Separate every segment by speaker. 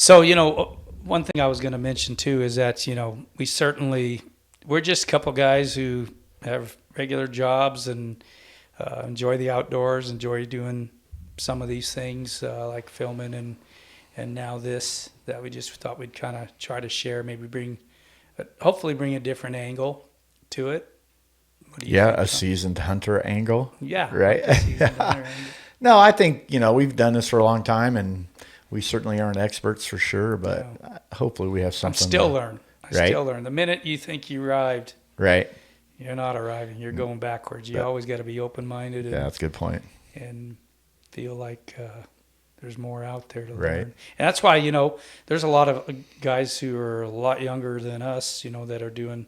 Speaker 1: So, one thing I was going to mention too is that, we're just a couple guys who have regular jobs and enjoy the outdoors, enjoy doing some of these things like filming and now this, that we just thought we'd kind of try to share, maybe hopefully bring a different angle to it. What do you
Speaker 2: Yeah,
Speaker 1: think,
Speaker 2: a
Speaker 1: Tom?
Speaker 2: seasoned hunter angle.
Speaker 1: Yeah,
Speaker 2: Right?
Speaker 1: like a seasoned hunter angle.
Speaker 2: No, I think, we've done this for a long time, and we certainly aren't experts for sure, but hopefully we have
Speaker 1: I'm
Speaker 2: something.
Speaker 1: still learning. I
Speaker 2: Right?
Speaker 1: still learn. The minute you think you arrived,
Speaker 2: Right?
Speaker 1: you're not arriving. You're going backwards. You
Speaker 2: That-
Speaker 1: always got to be open-minded
Speaker 2: Yeah, that's a good point.
Speaker 1: and feel like there's more out there to
Speaker 2: Right.
Speaker 1: learn. And that's why, there's a lot of guys who are a lot younger than us, that are doing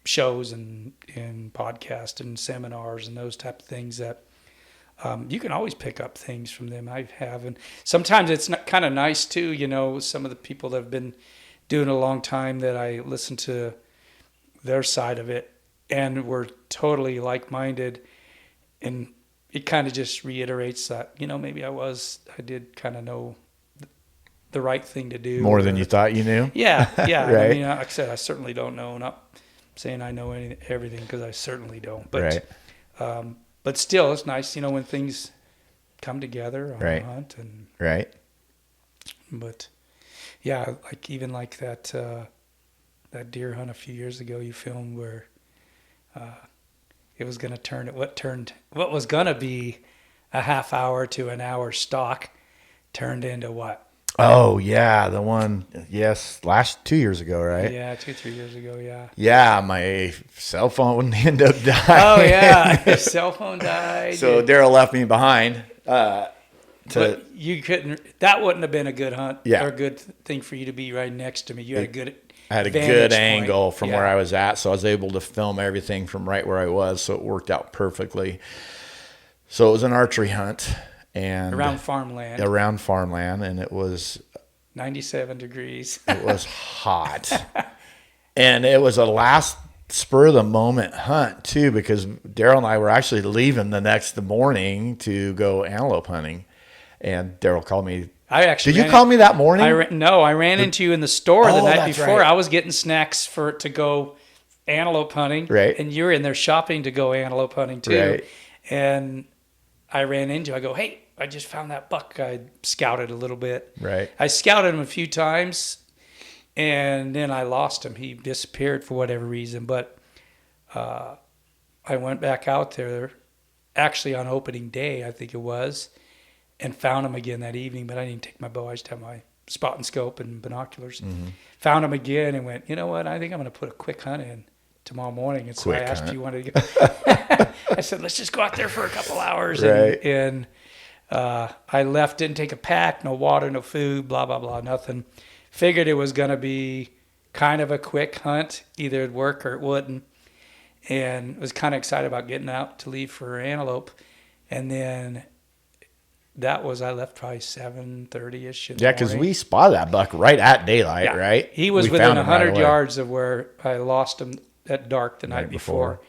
Speaker 1: shows and podcasts and seminars and those type of things that you can always pick up things from them. I have. And sometimes it's kind of nice too, some of the people that have been doing it a long time that I listen to their side of it and we're totally like-minded, and it kind of just reiterates that, maybe I did kind of know the right thing to do.
Speaker 2: More than you thought you knew?
Speaker 1: Yeah.
Speaker 2: Right.
Speaker 1: I mean, like I said, I certainly don't know. Not saying I know everything, because I certainly don't. But,
Speaker 2: Right.
Speaker 1: But still, it's nice, when things come together on
Speaker 2: Right.
Speaker 1: a hunt. And
Speaker 2: Right?
Speaker 1: but yeah, like that deer hunt a few years ago you filmed where it was going to what was going to be a half hour to an hour stalk turned into what?
Speaker 2: Oh, yeah, the one, yes, 2 years ago, right?
Speaker 1: Yeah, 3 years ago, yeah.
Speaker 2: Yeah, my cell phone ended up dying.
Speaker 1: Oh, yeah, your cell phone died.
Speaker 2: So Darrell left me behind.
Speaker 1: But you couldn't, that wouldn't have been a good hunt
Speaker 2: Yeah.
Speaker 1: or a good thing for you to be right next to me. You had a good
Speaker 2: I had a
Speaker 1: vantage
Speaker 2: good
Speaker 1: point.
Speaker 2: angle from
Speaker 1: Yeah.
Speaker 2: where I was at, so I was able to film everything from right where I was, so it worked out perfectly. So it was an archery hunt. And
Speaker 1: Around farmland.
Speaker 2: And it was
Speaker 1: 97 degrees.
Speaker 2: It was hot. And it was a last spur of the moment hunt too, because Darrell and I were actually leaving the next morning to go antelope hunting. And Darrell called me. Did you call me that morning?
Speaker 1: I ran into you in the store the night
Speaker 2: that's
Speaker 1: before.
Speaker 2: right.
Speaker 1: I was getting snacks to go antelope hunting.
Speaker 2: Right.
Speaker 1: And you were in there shopping to go antelope hunting too.
Speaker 2: Right.
Speaker 1: And I ran into you. I go, hey, I just found that buck. I scouted a little bit.
Speaker 2: Right.
Speaker 1: I scouted him a few times, and then I lost him. He disappeared for whatever reason. But I went back out there, actually on opening day, I think it was, and found him again that evening. But I didn't take my bow. I just had my spot and scope and binoculars.
Speaker 2: Mm-hmm.
Speaker 1: Found him again and went, you know what? I think I'm going to put a quick hunt in tomorrow morning. And so I
Speaker 2: Quick
Speaker 1: asked
Speaker 2: hunt.
Speaker 1: if you wanted to go. I said, let's just go out there for a couple hours.
Speaker 2: Right.
Speaker 1: And I left, didn't take a pack, no water, no food, blah, blah, blah, nothing. Figured it was going to be kind of a quick hunt. Either it'd work or it wouldn't. And was kind of excited about getting out to leave for antelope. And then I left probably 7:30-ish in the
Speaker 2: Yeah, because
Speaker 1: morning.
Speaker 2: we spotted that buck right at daylight,
Speaker 1: Yeah.
Speaker 2: right?
Speaker 1: He was
Speaker 2: We
Speaker 1: within
Speaker 2: found him right
Speaker 1: 100
Speaker 2: away.
Speaker 1: yards of where I lost him at dark the night
Speaker 2: Night
Speaker 1: before.
Speaker 2: before.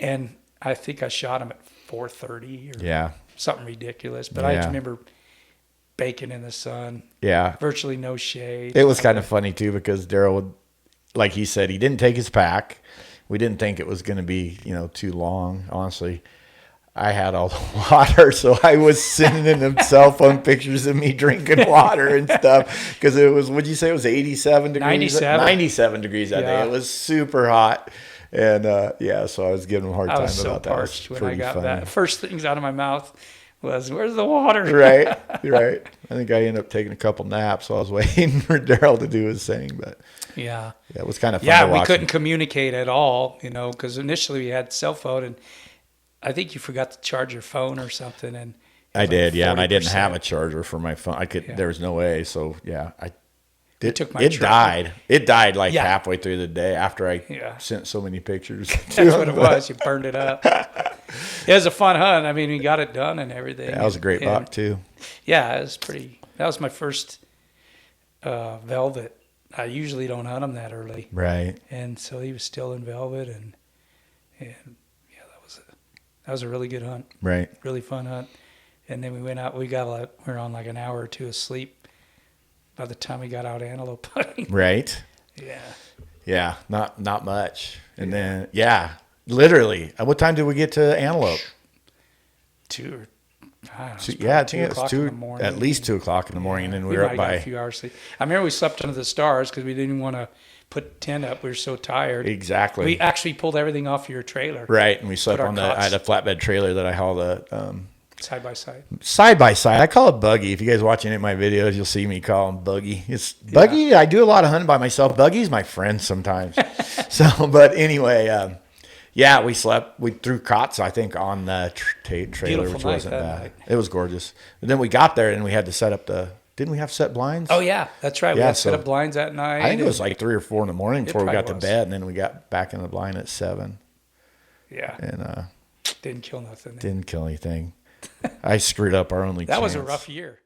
Speaker 1: And I think I shot him at 4:30 or
Speaker 2: Yeah.
Speaker 1: something ridiculous. But I
Speaker 2: Yeah.
Speaker 1: just remember baking in the sun,
Speaker 2: Yeah.
Speaker 1: virtually no shade.
Speaker 2: It was kind of funny too, because Darrell would, like he said, he didn't take his pack. We didn't think it was going to be, too long. Honestly, I had all the water, so I was sending him cell phone pictures of me drinking water and stuff, because it was, what'd you say, it was 87 degrees? 97 degrees that day.
Speaker 1: Yeah.
Speaker 2: It was super hot. And so I was giving him a hard
Speaker 1: I
Speaker 2: time
Speaker 1: was so
Speaker 2: about that. It was
Speaker 1: parched when I
Speaker 2: pretty
Speaker 1: got
Speaker 2: funny.
Speaker 1: back. First things out of my mouth was, where's the water?
Speaker 2: Right. I think I ended up taking a couple naps while I was waiting for Darrell to do his thing, but
Speaker 1: Yeah.
Speaker 2: yeah, it was kind of fun to
Speaker 1: Yeah, we
Speaker 2: watch
Speaker 1: couldn't
Speaker 2: him.
Speaker 1: communicate at all, because initially we had cell phone, and I think you forgot to charge your phone or something. And
Speaker 2: I did, yeah, and I didn't
Speaker 1: 40%.
Speaker 2: have a charger for my phone.
Speaker 1: Yeah.
Speaker 2: There was no way, so yeah, it
Speaker 1: took my
Speaker 2: it
Speaker 1: trip.
Speaker 2: died. It died like
Speaker 1: Yeah.
Speaker 2: halfway through the day after I
Speaker 1: Yeah.
Speaker 2: sent so many pictures.
Speaker 1: That's what it was. You burned it up. It was a fun hunt. I mean, we got it done and everything.
Speaker 2: That was a great
Speaker 1: And,
Speaker 2: buck too.
Speaker 1: Yeah, it was pretty. That was my first velvet. I usually don't hunt them that early,
Speaker 2: Right.
Speaker 1: and so he was still in velvet, and yeah, that was a really good hunt,
Speaker 2: Right.
Speaker 1: really fun hunt. And then we went out. We were on like an hour or two of sleep by the time we got out antelope hunting.
Speaker 2: Right.
Speaker 1: Yeah.
Speaker 2: Yeah. Not much. And then, literally. At what time did we get to antelope?
Speaker 1: 2 or I don't know,
Speaker 2: Yeah, I think it
Speaker 1: 2
Speaker 2: was
Speaker 1: o'clock in the morning.
Speaker 2: at least 2 o'clock in the morning. And then we were
Speaker 1: might
Speaker 2: up
Speaker 1: have got
Speaker 2: by,
Speaker 1: a few hours sleep. I remember we slept under the stars because we didn't want to put tent up. We were so tired.
Speaker 2: exactly.
Speaker 1: We actually pulled everything off your trailer.
Speaker 2: Right. And we slept
Speaker 1: Put our
Speaker 2: on I
Speaker 1: cots-
Speaker 2: had a flatbed trailer that I hauled a,
Speaker 1: Side by side.
Speaker 2: side by side. I call it buggy. If you guys watch any of my videos, you'll see me call them buggy. It's buggy. I do a lot of hunting by myself. Buggy's my friend sometimes. But anyway, we slept. We threw cots, I think, on the trailer,
Speaker 1: Beautiful
Speaker 2: which
Speaker 1: night
Speaker 2: wasn't
Speaker 1: that
Speaker 2: bad.
Speaker 1: night.
Speaker 2: It was gorgeous. But then we got there and we had to set up didn't we have set blinds?
Speaker 1: Oh, yeah. That's right. We
Speaker 2: Yeah,
Speaker 1: had set
Speaker 2: so
Speaker 1: up blinds that night.
Speaker 2: I think it was like 3 or 4 in the morning before we got
Speaker 1: probably
Speaker 2: to
Speaker 1: was.
Speaker 2: bed, and then we got back in the blind at 7,
Speaker 1: Yeah.
Speaker 2: and
Speaker 1: Didn't kill nothing.
Speaker 2: didn't kill anything. I screwed up our only.
Speaker 1: That was a
Speaker 2: chance.
Speaker 1: rough year.